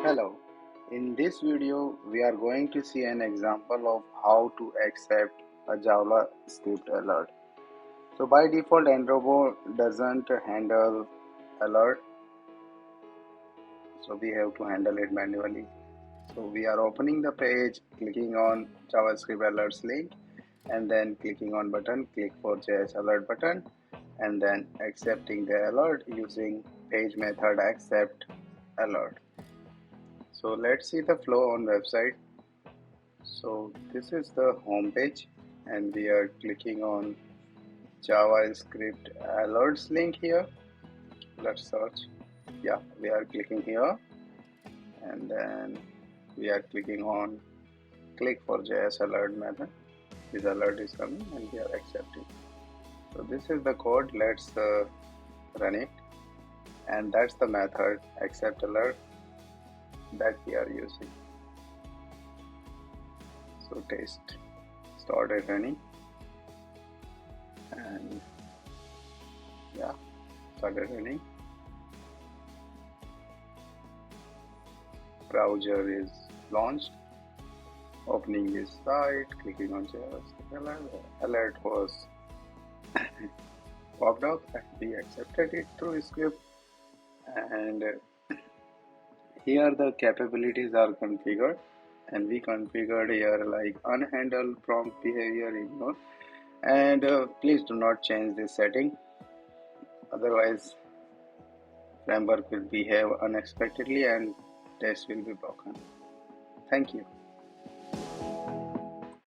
Hello, in this video we are going to see an example of how to accept a JavaScript alert. So by default nRoBo doesn't handle alert, so we have to handle it manually. So we are opening the page, clicking on JavaScript alerts link and then clicking on button, click for JS alert button and then accepting the alert using page method accept alert. So let's see the flow on website. So this is the home page and we are clicking on JavaScript alerts link here. Let's search. Yeah, we are clicking here and then we are clicking on click for JS alert method. This alert is coming and we are accepting. So this is the code. Let's run it, and that's the method accept alert that we are using. So test started running and yeah, started running. Browser is launched. Opening this site, clicking on JavaScript alert was popped up and we accepted it through script, and here the capabilities are configured and we configured here like unhandled prompt behavior, ignore, and please do not change this setting, otherwise framework will behave unexpectedly and test will be broken. Thank you.